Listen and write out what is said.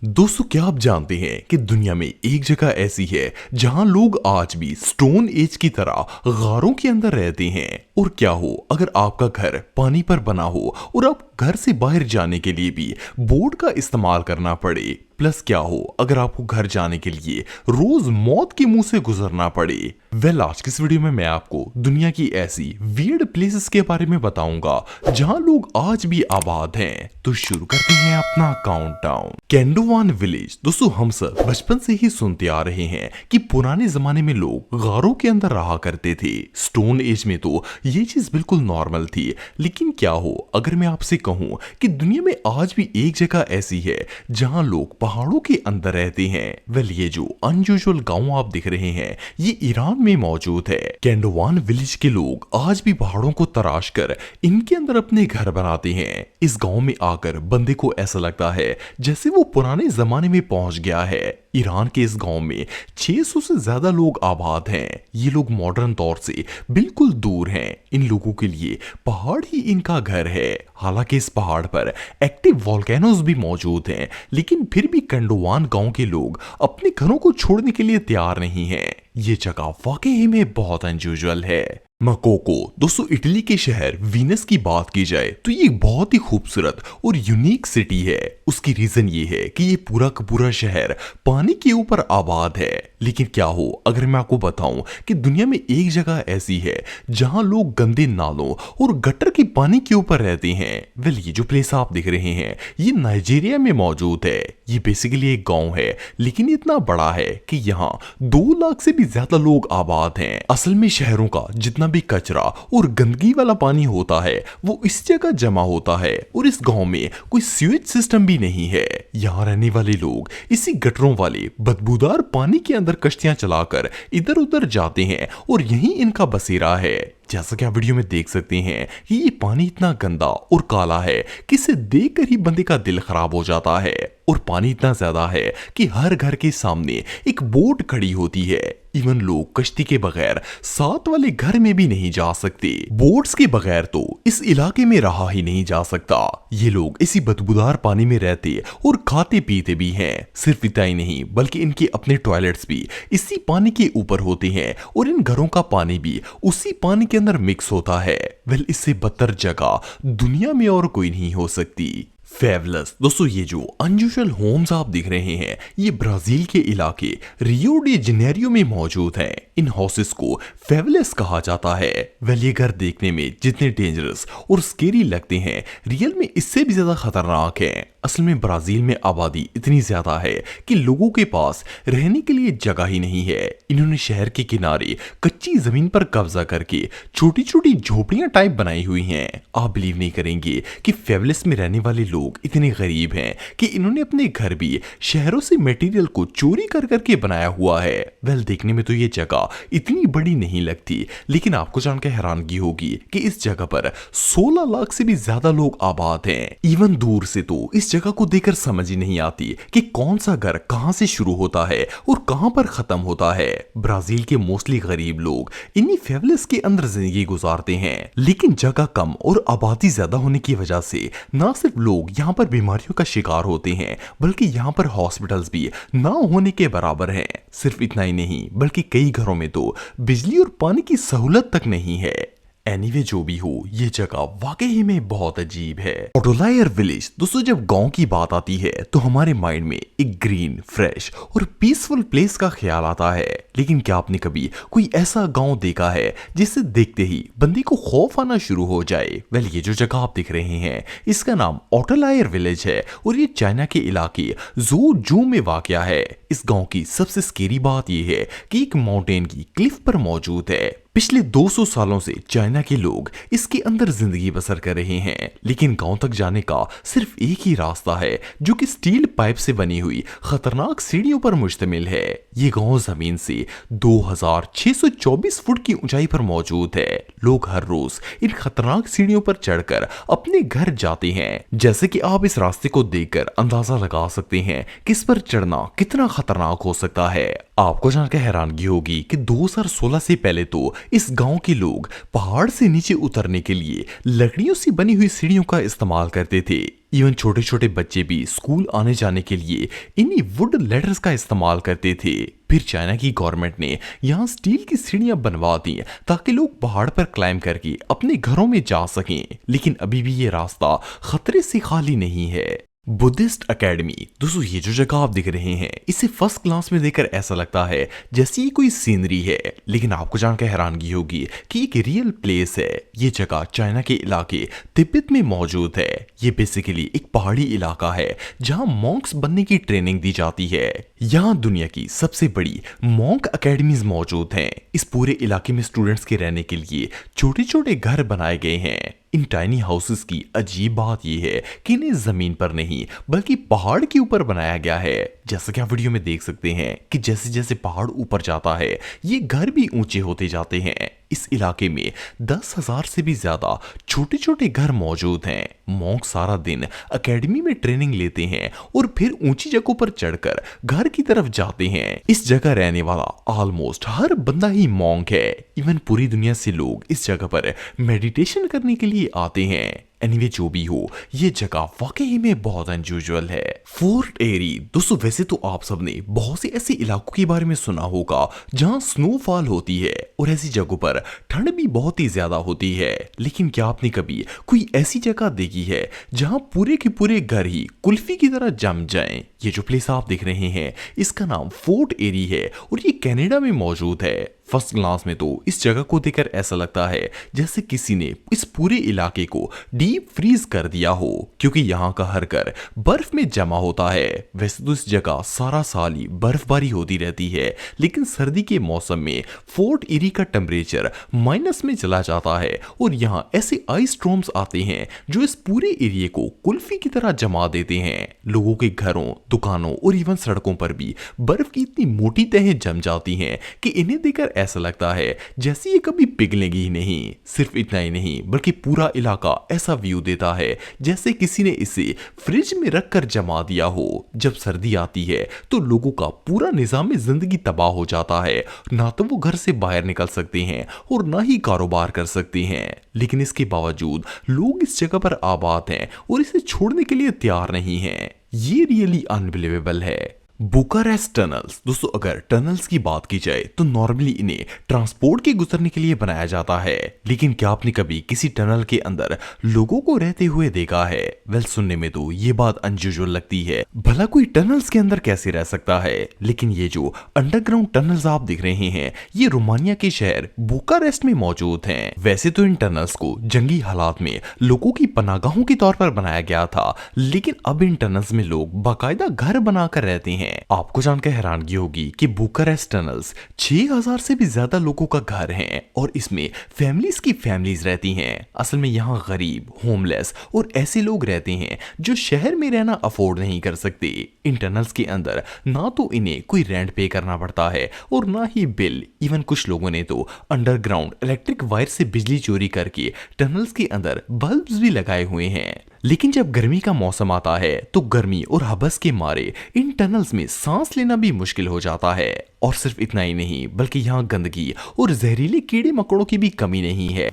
दोस्तों, क्या आप जानते हैं कि दुनिया में एक जगह ऐसी है जहां लोग आज भी स्टोन एज की तरह गारों के अंदर रहते हैं। और क्या हो अगर आपका घर पानी पर बना हो और आप घर से बाहर जाने के लिए भी बोट का इस्तेमाल करना पड़े। प्लस क्या हो अगर आपको घर जाने के लिए रोज मौत के मुंह से गुजरना पड़े। आज की इस वीडियो में मैं आपको दुनिया की ऐसी वियर्ड प्लेसेस के बारे में बताऊंगा जहां लोग आज भी आबाद हैं। तो शुरू करते हैं अपना काउंटडाउन। केंडोवान विलेज। दोस्तों, हम सब बचपन से ही सुनते आ रहे हैं कि पुराने जमाने में लोग गारों के अंदर रहा करते थे। स्टोन एज में तो ये चीज बिल्कुल नॉर्मल थी। लेकिन क्या हो अगर मैं आपसे कहूं कि दुनिया में आज भी एक जगह ऐसी है जहां लोग पहाड़ों के अंदर रहते हैं। ये जो अनयूजुअल गांव आप दिख रहे हैं ये ईरान में मौजूद है। केंडोवान विलेज के लोग आज भी पहाड़ों को तराश कर इनके अंदर अपने घर बनाते हैं। इस गांव में आकर बंदे को ऐसा लगता है जैसे वो पुराने जमाने में पहुंच गया है। ईरान के इस गांव में 600 से ज्यादा लोग आबाद हैं। ये लोग मॉडर्न तौर से बिल्कुल दूर हैं। इन लोगों के लिए पहाड़ ही इनका घर है। हालांकि इस पहाड़ पर एक्टिव वोल्केनोज भी मौजूद हैं, लेकिन फिर भी केंडोवान गांव के लोग अपने घरों को छोड़ने के लिए तैयार नहीं हैं। ये जगह वाकई में बहुत अनयूजुअल है। मकोको। दोस्तों, इटली के शहर वीनस की बात की जाए तो ये बहुत ही खूबसूरत और यूनिक सिटी है। उसकी रीजन ये है कि ये पूरा का पूरा शहर पानी के ऊपर आबाद है। लेकिन क्या हो अगर मैं आपको बताऊं कि दुनिया में एक जगह ऐसी है जहां लोग गंदे नालों और गटर के पानी के ऊपर रहते हैं। ये जो प्लेस आप देख रहे हैं ये नाइजीरिया में मौजूद है। ये बेसिकली एक गांव है, लेकिन इतना बड़ा है कि यहाँ 2 लाख से भी ज्यादा लोग आबाद हैं। असल में शहरों का जितना भी कचरा और गंदगी वाला पानी होता है वो इस जगह जमा होता है। और इस गांव में कोई सीवेज सिस्टम भी नहीं है। यहाँ रहने वाले लोग इसी गटरों वाले बदबूदार पानी के अंदर कश्तियां चलाकर इधर उधर जाते हैं और यही इनका बसेरा है। जैसा कि आप वीडियो में देख सकते हैं कि ये पानी इतना गंदा और काला है कि इसे देखकर ही बंदे का दिल खराब हो जाता है। और पानी इतना ज्यादा है कि हर घर के सामने एक बोट खड़ी होती है। इवन लोग कश्ती के बगैर साथ वाले घर में भी नहीं जा सकते। बोट्स के बगैर तो इस इलाके में रहा ही नहीं जा सकता। ये लोग इसी बदबूदार पानी में रहते और खाते पीते भी हैं। सिर्फ इतना ही नहीं बल्कि इनके अपने टॉयलेट्स भी इसी पानी के ऊपर होते हैं और इन घरों का पानी भी उसी पानी के अंदर मिक्स होता है। इससे बदतर जगह दुनिया में और कोई नहीं हो सकती। फेवलस। दोस्तों, ये जो अनयूजुअल होम्स आप देख रहे हैं ये ब्राजील के इलाके रियो डी जेनेरियो में मौजूद हैं। इन हाउसेस को फेवलस कहा जाता है। ये घर देखने में जितने डेंजरस और स्केरी लगते हैं रियल में इससे भी ज्यादा खतरनाक हैं। असल में ब्राजील में आबादी इतनी ज्यादा है कि लोगों के पास रहने के लिए जगह ही नहीं है। इन्होंने शहर के किनारे कच्ची जमीन पर कब्जा करके छोटी छोटी झोपड़ियां टाइप बनाई हुई हैं। आप बिलीव नहीं करेंगे कि फेवलस में रहने वाले लोग इतने गरीब हैं कि इन्होंने अपने घर भी शहरों से मटेरियल को चोरी कर करके बनाया हुआ है। देखने में तो ये जगह इतनी बड़ी नहीं लगती, लेकिन आपको जानकर हैरानगी होगी कि इस जगह पर 16 लाख से भी ज्यादा लोग आबाद हैं। इवन दूर से तो इस जगह को देखकर समझ ही नहीं आती कि कौन सा घर कहां से शुरू होता है और कहां पर खत्म होता है। ब्राजील के मोस्टली गरीब लोग इन्हीं फेवलस के अंदर जिंदगी गुजारते हैं। लेकिन जगह कम और आबादी ज्यादा होने की वजह से ना सिर्फ लोग यहाँ पर बीमारियों का शिकार होते हैं बल्कि यहाँ पर हॉस्पिटल्स भी ना होने के बराबर हैं। सिर्फ इतना ही नहीं बल्कि कई घरों में तो बिजली और पानी की सहूलत तक नहीं है। एनीवे, जो भी हो ये जगह वाकई में बहुत अजीब है। ओटोलायर विलेज। दोस्तों, जब गांव की बात आती है तो हमारे माइंड में एक ग्रीन, फ्रेश और पीसफुल प्लेस का ख्याल आता है। लेकिन क्या आपने कभी कोई ऐसा गांव देखा है जिसे देखते ही बंदे को खौफ आना शुरू हो जाए? ये जो जगह आप दिख रहे हैं इसका नाम ओटोलायर विलेज है और ये चाइना के इलाके ज़ोजू में वाक़या है। इस गांव की सबसे स्केरी बात यह है कि एक माउंटेन की क्लिफ पर मौजूद है। पिछले 200 सालों से चाइना के लोग इसके अंदर जिंदगी बसर कर रहे हैं। लेकिन गांव तक जाने का सिर्फ एक ही रास्ता है जो कि स्टील पाइप से बनी हुई खतरनाक सीढ़ियों पर मुश्तमिल है। ये गांव जमीन से 2624 फुट की ऊंचाई पर मौजूद है। लोग हर रोज इन खतरनाक सीढ़ियों पर चढ़कर अपने घर जाते हैं। जैसे कि आप इस रास्ते को देखकर अंदाजा लगा सकते हैं कि इस पर चढ़ना कितना खतरनाक हो सकता है। आपको जानकर हैरानगी होगी कि 2016 से पहले तो इस गांव के लोग पहाड़ से नीचे उतरने के लिए लकड़ियों से बनी हुई सीढ़ियों का इस्तेमाल करते थे। इवन छोटे छोटे बच्चे भी स्कूल आने जाने के लिए इन्हीं वुड लैडर्स का इस्तेमाल करते थे। फिर चाइना की गवर्नमेंट ने यहाँ स्टील की सीढ़ियां बनवा दी ताकि लोग पहाड़ पर क्लाइम करके अपने घरों में जा सकें। लेकिन अभी भी ये रास्ता खतरे से खाली नहीं है। बुद्धिस्ट एकेडमी, दोस्तों ये जो जगह आप दिख रहे हैं इसे फर्स्ट क्लास में देखकर ऐसा लगता है जैसे ये कोई सीनरी है, लेकिन आपको जानकर हैरानगी होगी कि एक रियल प्लेस है। ये जगह चाइना के इलाके तिब्बत में मौजूद है। ये बेसिकली एक पहाड़ी इलाका है जहां मॉन्क्स बनने की ट्रेनिंग दी जाती है। यहाँ दुनिया की सबसे बड़ी मॉन्क एकेडमीज मौजूद हैं। इस पूरे इलाके में स्टूडेंट्स के रहने के लिए छोटे छोटे घर बनाए गए हैं। इन टाइनी हाउसेस की अजीब बात यह है कि इन्हें जमीन पर नहीं बल्कि पहाड़ के ऊपर बनाया गया है। जैसा कि आप वीडियो में देख सकते हैं कि जैसे जैसे पहाड़ ऊपर जाता है ये घर भी ऊंचे होते जाते हैं। इस इलाके में 10,000 से भी ज्यादा छोटे छोटे घर मौजूद हैं। मॉन्क सारा दिन एकेडमी में ट्रेनिंग लेते हैं और फिर ऊंची जगहों पर चढ़कर घर की तरफ जाते हैं। इस जगह रहने वाला ऑलमोस्ट हर बंदा ही मॉन्क है। इवन पूरी दुनिया से लोग इस जगह पर मेडिटेशन करने के लिए आते हैं। एनीवे जो भी हो ये जगह वाकई में बहुत अनयूजुअल है। फोर्ट एरी, दोस्तों वैसे तो आप सबने बहुत से ऐसे इलाकों के बारे में सुना होगा जहां स्नोफॉल होती है और ऐसी जगहों पर ठंड भी बहुत ही ज्यादा होती है। लेकिन क्या आपने कभी कोई ऐसी जगह देखी है जहां पूरे के पूरे घर ही कुल्फी की तरह जम जाएं? ये जो प्लेस आप देख रहे हैं इसका नाम फोर्ट एरी है और ये कनाडा में मौजूद है। फर्स्ट क्लास में तो इस जगह को देखकर ऐसा लगता है जैसे किसी ने इस पूरे इलाके को डीप फ्रीज कर दिया हो, क्योंकि यहाँ का हर घर बर्फ में जमा होता है। वैसे तो इस जगह सारा साल ही बर्फबारी होती रहती है, लेकिन सर्दी के मौसम में फोर्ट एरी का टेम्परेचर माइनस में चला जाता है और यहाँ ऐसे आइस स्टॉर्म्स आते हैं जो इस पूरे एरिया को कुल्फी की तरह जमा देते हैं। लोगों के घरों, दुकानों और इवन सड़कों पर भी बर्फ की इतनी मोटी तहें जम जाती हैं कि इन्हें देखकर ऐसा लगता है जैसे ये कभी पिघलेगी ही नहीं। सिर्फ इतना ही नहीं बल्कि पूरा इलाका ऐसा व्यू देता है जैसे किसी ने इसे फ्रिज में रखकर जमा दिया हो। जब सर्दी आती है तो लोगों का पूरा निजाम जिंदगी तबाह हो जाता है। ना तो वो घर से बाहर निकल सकते हैं और ना ही कारोबार कर सकते हैं। लेकिन इसके बावजूद लोग इस जगह पर आबाद हैं और इसे छोड़ने के लिए तैयार नहीं हैं। ये रियली अनबिलीवेबल है। बुकारेस्ट टनल्स, दोस्तों अगर टनल्स की बात की जाए तो नॉर्मली इन्हें ट्रांसपोर्ट के गुजरने के लिए बनाया जाता है। लेकिन क्या आपने कभी किसी टनल के अंदर लोगों को रहते हुए देखा है? वेल सुनने में तो ये बात अनयूजुअल लगती है। भला कोई टनल्स के अंदर कैसे रह सकता है? लेकिन ये जो अंडरग्राउंड टनल्स आप देख रहे हैं ये रोमानिया के शहर बुकारेस्ट में मौजूद हैं। वैसे तो इन टनल्स को जंगी हालात में लोगों की पनाहगाहों के तौर पर बनाया गया था, लेकिन अब इन टनल्स में लोग बाकायदा घर बनाकर रहते हैं। आपको जानकर हैरानगी होगी कि बुकारेस्ट टनल्स 6,000 से भी ज्यादा लोगों का घर है और इसमें फैमिलीज की फैमिलीज रहती हैं। असल में यहाँ गरीब, होमलेस और ऐसे लोग रहते हैं जो शहर में रहना अफोर्ड नहीं कर सकते। इन टनल्स के अंदर ना तो इन्हें कोई रेंट पे करना पड़ता है और ना ही बिल। इवन कुछ लोगों ने तो अंडरग्राउंड इलेक्ट्रिक वायर से बिजली चोरी करके टनल्स के अंदर बल्ब्स भी लगाए हुए हैं। लेकिन जब गर्मी का मौसम आता है तो गर्मी और हबस के मारे इन टनल्स में सांस लेना भी मुश्किल हो जाता है। और सिर्फ इतना ही नहीं बल्कि यहाँ गंदगी और जहरीले कीड़े मकोड़ों की भी कमी नहीं है।